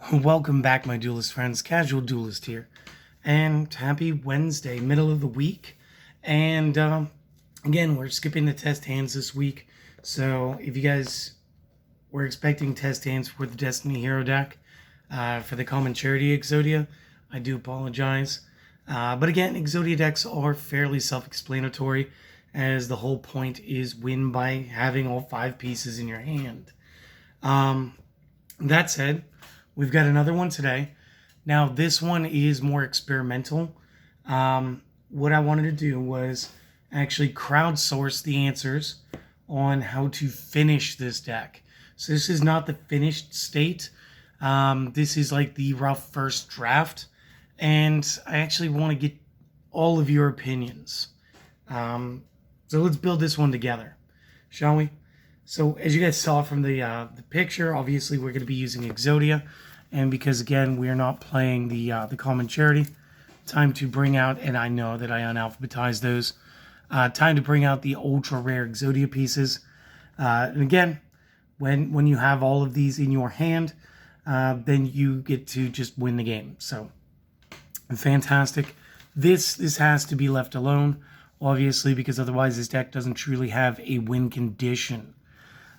Welcome back, my duelist friends. Casual Duelist here. And happy Wednesday, middle of the week. And again, we're skipping the test hands this week. So if you guys were expecting test hands for the Destiny Hero deck for the common charity Exodia, I do apologize. But again, Exodia decks are fairly self-explanatory, as the whole point is win by having all 5 pieces in your hand. That said, we've got another one today. Now, this one is more experimental. What I wanted to do was actually crowdsource the answers on how to finish this deck. So this is not the finished state. This is like the rough first draft. And I actually want to get all of your opinions. So let's build this one together, shall we? So as you guys saw from the picture, obviously we're going to be using Exodia. And because, again, we are not playing the common charity, time to bring out, and I know that I unalphabetized those, time to bring out the ultra rare Exodia pieces. And again, when you have all of these in your hand, then you get to just win the game. So, fantastic. This has to be left alone, obviously, because otherwise this deck doesn't truly have a win condition.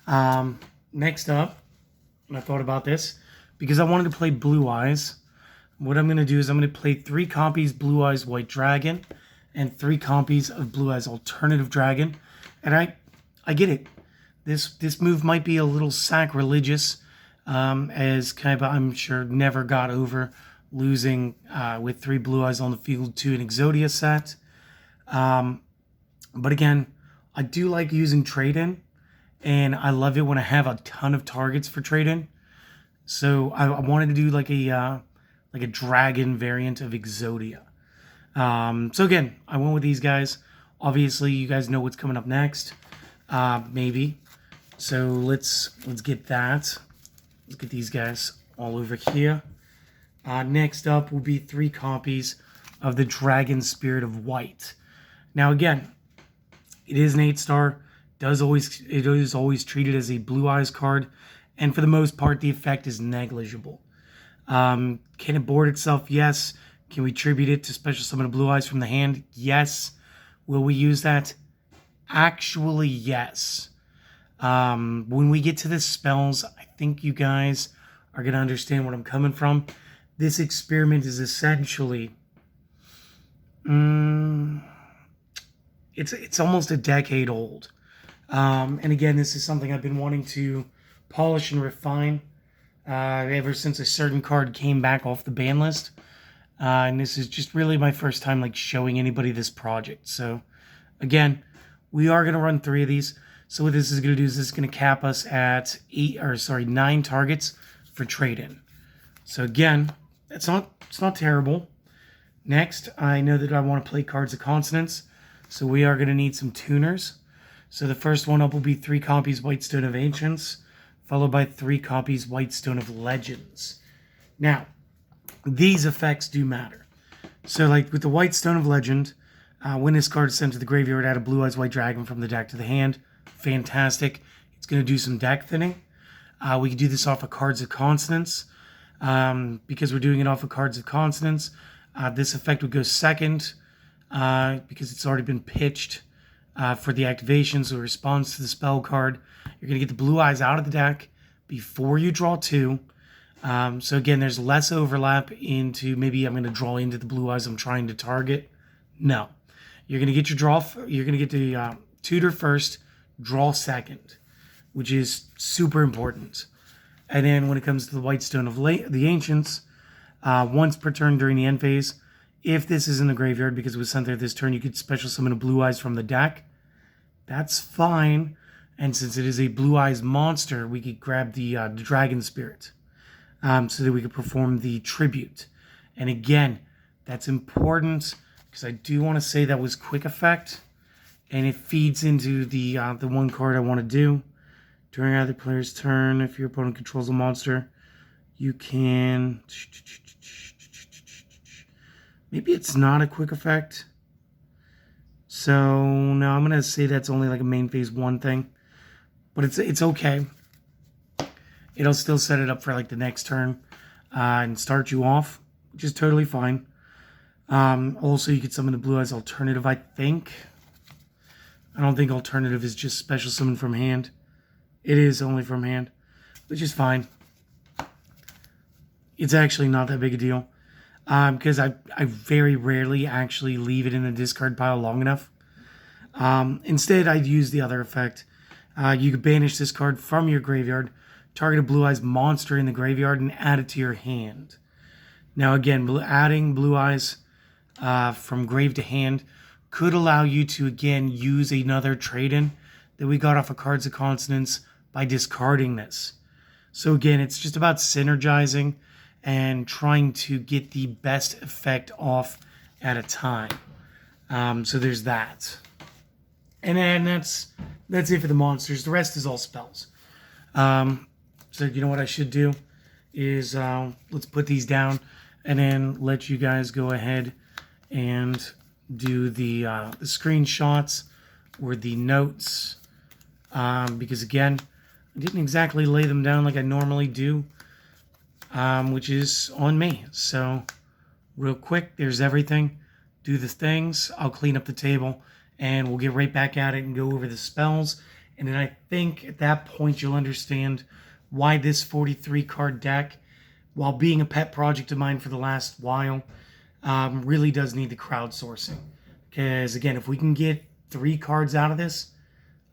Next up, and I thought about this, because I wanted to play Blue Eyes, what I'm going to do is I'm going to play 3 copies Blue Eyes White Dragon and 3 copies of Blue Eyes Alternative Dragon. And I get it. This move might be a little sacrilegious, as Kaiba, I'm sure, never got over losing with 3 Blue Eyes on the field to an Exodia set. But again, I do like using trade-in, and I love it when I have a ton of targets for trade-in. So I wanted to do like a dragon variant of Exodia. So again, I went with these guys. Obviously, you guys know what's coming up next. Maybe. So let's get that. Let's get these guys all over here. Next up will be 3 copies of the Dragon Spirit of White. Now again, it is an 8-star. It is always treated as a Blue Eyes card. And for the most part, the effect is negligible. Can it board itself? Yes. Can we tribute it to special summon Blue Eyes from the hand? Yes. Will we use that? Actually, yes. When we get to the spells, I think you guys are going to understand where I'm coming from. This experiment is essentially... It's almost a decade old. And again, this is something I've been wanting to polish and refine ever since a certain card came back off the ban list. And this is just really my first time like showing anybody this project. So again, we are going to run 3 of these. So what this is going to do is this is going to cap us at 9 targets for trade-in. So again, it's not terrible. Next, I know that I want to play cards of consonants. So we are going to need some tuners. So the first one up will be 3 copies White Stone of Ancients, followed by 3 copies White Stone of Legends. Now, these effects do matter. So like with the White Stone of Legend, when this card is sent to the graveyard, add a Blue Eyes White Dragon from the deck to the hand. Fantastic. It's going to do some deck thinning. We can do this off of cards of consonants. Because we're doing it off of cards of consonants, this effect would go second because it's already been pitched for the activation, so it responds to the spell card. You're going to get the Blue Eyes out of the deck before you draw 2. So again, there's less overlap into maybe I'm going to draw into the Blue Eyes I'm trying to target. No. You're going to get your draw. You're going to get the tutor first, draw second, which is super important. And then when it comes to the White Stone of the Ancients, once per turn during the end phase, if this is in the graveyard because it was sent there this turn, you could special summon a Blue Eyes from the deck. That's fine. And since it is a Blue Eyes monster, we could grab the Dragon Spirit so that we could perform the tribute. And again, that's important because I do want to say that was quick effect. And it feeds into the one card I want to do. During either player's turn, if your opponent controls a monster, you can... Maybe it's not a quick effect. So now I'm going to say that's only like a main phase 1 thing. But it's okay. It'll still set it up for like the next turn. and start you off, which is totally fine. Also, you could summon the Blue Eyes Alternative, I think. I don't think Alternative is just special summon from hand. It is only from hand, which is fine. It's actually not that big a deal. Because I very rarely actually leave it in the discard pile long enough. Instead, I'd use the other effect. You could banish this card from your graveyard, target a Blue Eyes monster in the graveyard, and add it to your hand. Now again, adding Blue Eyes from grave to hand could allow you to again use another trade-in that we got off of Cards of Consonance by discarding this. So again, it's just about synergizing and trying to get the best effect off at a time. So there's that. And then that's it for the monsters. The rest is all spells. So you know what I should do is let's put these down and then let you guys go ahead and do the screenshots or the notes. Because again, I didn't exactly lay them down like I normally do, which is on me. So real quick, there's everything. Do the things. I'll clean up the table and we'll get right back at it and go over the spells. And then I think at that point you'll understand why this 43 card deck, while being a pet project of mine for the last while, really does need the crowdsourcing. Because again, if we can get 3 cards out of this,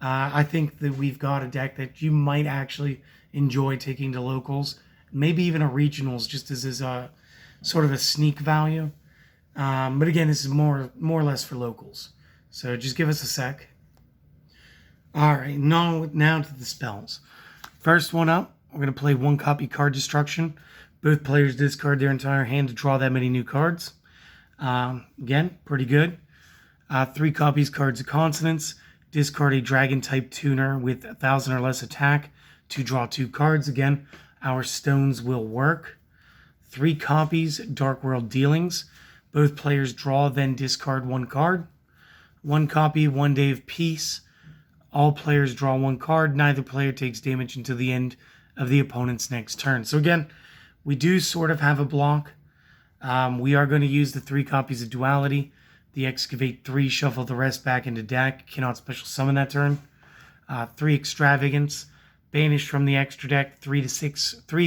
I think that we've got a deck that you might actually enjoy taking to locals, maybe even a regionals, just as a sort of a sneak value. But again, this is more or less for locals. So just give us a sec. All right, now to the spells. First one up, we're going to play 1 copy Card Destruction. Both players discard their entire hand to draw that many new cards. Again, pretty good. 3 copies Cards of Consonance. Discard a Dragon-type tuner with 1,000 or less attack to draw 2 cards. Again, our stones will work. 3 copies Dark World Dealings. Both players draw, then discard 1 card. 1 copy One Day of Peace. All players draw 1 card. Neither player takes damage until the end of the opponent's next turn. So again, we do sort of have a block. We are going to use the 3 copies of Duality. The Excavate 3, shuffle the rest back into deck. Cannot special summon that turn. 3 Extravagance. Banish from the extra deck 3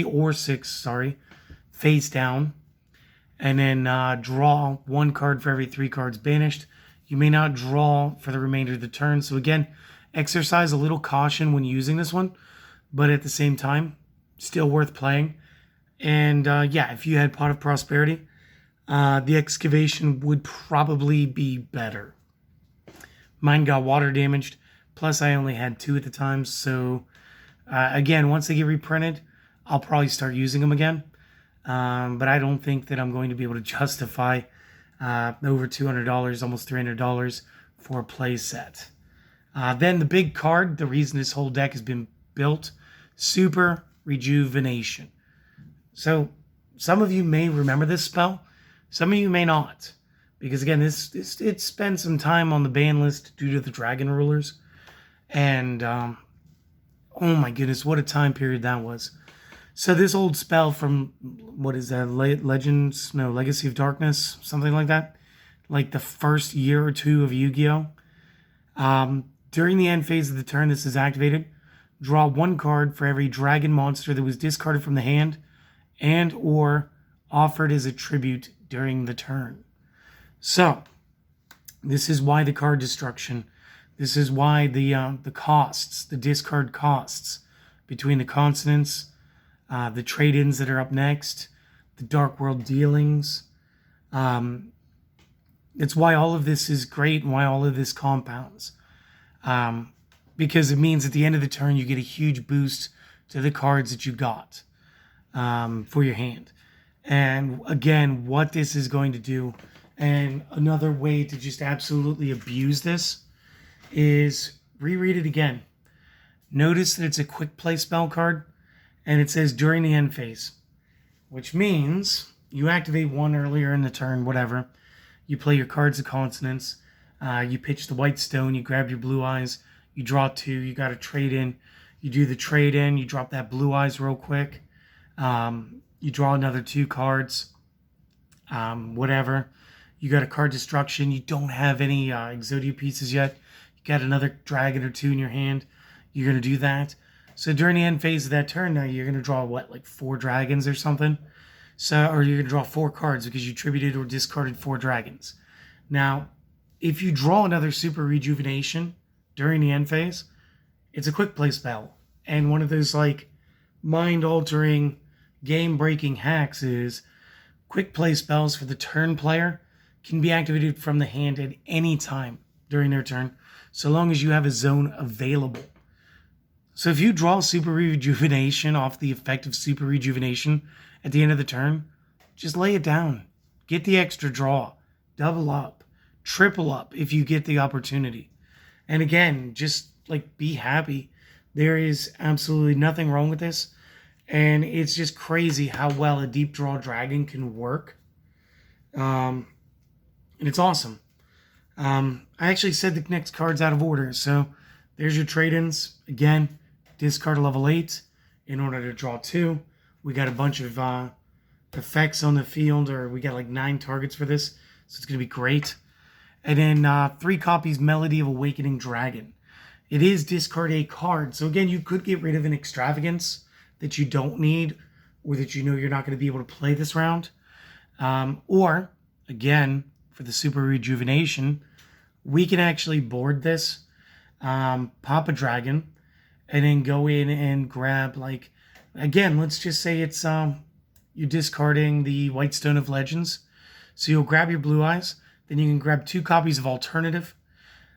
or 6, face down. And then draw 1 card for every 3 cards banished. You may not draw for the remainder of the turn. So again, exercise a little caution when using this one, but at the same time, still worth playing. And yeah, if you had Pot of Prosperity, the Excavation would probably be better. Mine got water damaged, plus I only had 2 at the time. So again, once they get reprinted, I'll probably start using them again. But I don't think that I'm going to be able to justify over $200, almost $300 for a play set. Then the big card, the reason this whole deck has been built, Super Rejuvenation. So some of you may remember this spell, some of you may not, because again, it spent some time on the ban list due to the Dragon Rulers, and oh my goodness, what a time period that was. So this old spell from, what is that, Legacy of Darkness, something like that, like the first year or 2 of Yu-Gi-Oh! During the end phase of the turn, this is activated. Draw 1 card for every dragon monster that was discarded from the hand and or offered as a tribute during the turn. So, this is why the card destruction. This is why the costs, the discard costs between the consonants, the trade-ins that are up next, the Dark World Dealings. It's why all of this is great and why all of this compounds. Because it means at the end of the turn, you get a huge boost to the cards that you got for your hand. And again, what this is going to do, and another way to just absolutely abuse this, is reread it again. Notice that it's a quick play spell card, and it says during the end phase, which means you activate 1 earlier in the turn, whatever. You play your Cards of Consonance. You pitch the white stone. You grab your Blue Eyes. You draw 2. You got a trade in. You do the trade in. You drop that Blue Eyes real quick. You draw another 2 cards. Whatever. You got a card destruction. You don't have any Exodia pieces yet. You got another dragon or 2 in your hand. You're going to do that. So during the end phase of that turn, now you're going to draw what, like 4 dragons or something? So, or you're going to draw 4 cards because you tributed or discarded 4 dragons. Now, if you draw another Super Rejuvenation during the end phase, it's a quick play spell. And one of those like mind-altering, game-breaking hacks is quick play spells for the turn player can be activated from the hand at any time during their turn, so long as you have a zone available. So if you draw Super Rejuvenation off the effect of Super Rejuvenation at the end of the turn, just lay it down. Get the extra draw. Double up. Triple up if you get the opportunity. And again, just like be happy. There is absolutely nothing wrong with this. And it's just crazy how well a deep draw dragon can work. And it's awesome. I actually said the next card's out of order. So there's your trade-ins. Again, discard a level 8 in order to draw 2. We got a bunch of effects on the field, or we got like 9 targets for this. So it's going to be great. And then 3 copies Melody of Awakening Dragon. It is discard a card. So again, you could get rid of an extravagance that you don't need or that you know you're not going to be able to play this round. Or, again, for the Super Rejuvenation, we can actually board this, pop a dragon, and then go in and grab, like, again, let's just say it's you're discarding the White Stone of Legends. So you'll grab your Blue Eyes, then you can grab 2 copies of Alternative.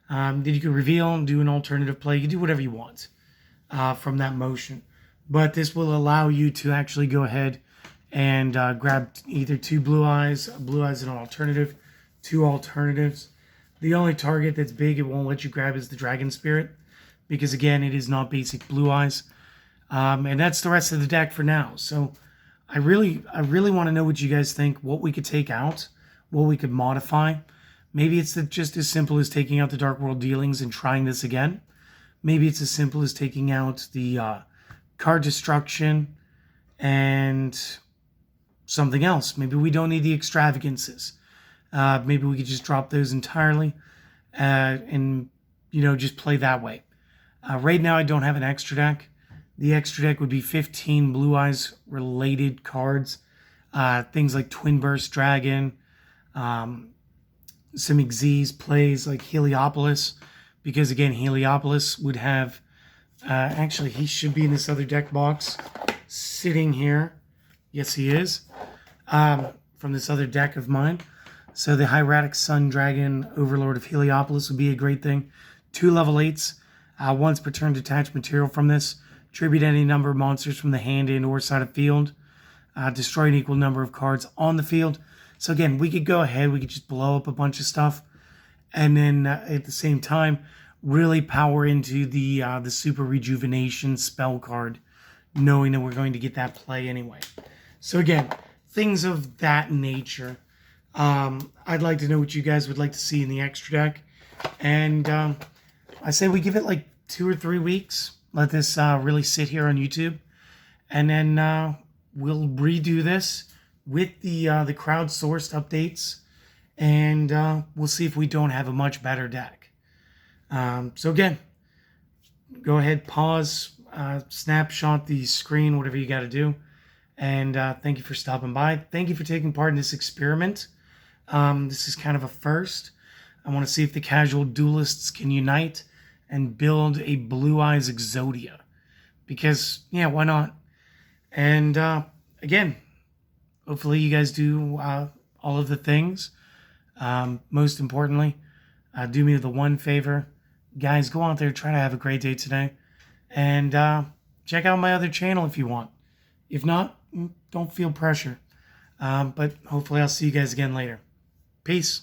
Then you can reveal and do an alternative play. You can do whatever you want from that motion. But this will allow you to actually go ahead and grab either 2 Blue Eyes and an alternative, 2 alternatives. The only target that's big it won't let you grab is the Dragon Spirit, because again, it is not basic Blue Eyes. And that's the rest of the deck for now. So I really want to know what you guys think, what we could take out, what we could modify. Maybe it's just as simple as taking out the Dark World Dealings and trying this again. Maybe it's as simple as taking out the card destruction and something else. Maybe we don't need the extravagances. Maybe we could just drop those entirely and, just play that way. Right now, I don't have an extra deck. The extra deck would be 15 Blue Eyes related cards. Things like Twin Burst Dragon, some Xyz plays like Heliopolis, because again, Heliopolis would have, actually, he should be in this other deck box, sitting here. Yes, he is, from this other deck of mine. So the Hieratic Sun Dragon, Overlord of Heliopolis, would be a great thing. 2 level 8s, once per turn detach material from this, tribute any number of monsters from the hand and or side of field, destroy an equal number of cards on the field. So again, we could go ahead, we could just blow up a bunch of stuff, and then at the same time, really power into the Super Rejuvenation spell card, knowing that we're going to get that play anyway. So again, things of that nature. I'd like to know what you guys would like to see in the extra deck. And I say we give it like 2 or 3 weeks. Let this really sit here on YouTube. And then we'll redo this with the crowdsourced updates, and we'll see if we don't have a much better deck. So again, go ahead, pause, snapshot the screen, whatever you got to do, and thank you for stopping by. Thank you for taking part in this experiment. This is kind of a first. I want to see if the casual duelists can unite and build a Blue Eyes Exodia, because yeah, why not? And again, hopefully you guys do all of the things. Most importantly, do me the one favor. Guys, go out there, try to have a great day today. And check out my other channel if you want. If not, don't feel pressure. But hopefully I'll see you guys again later. Peace.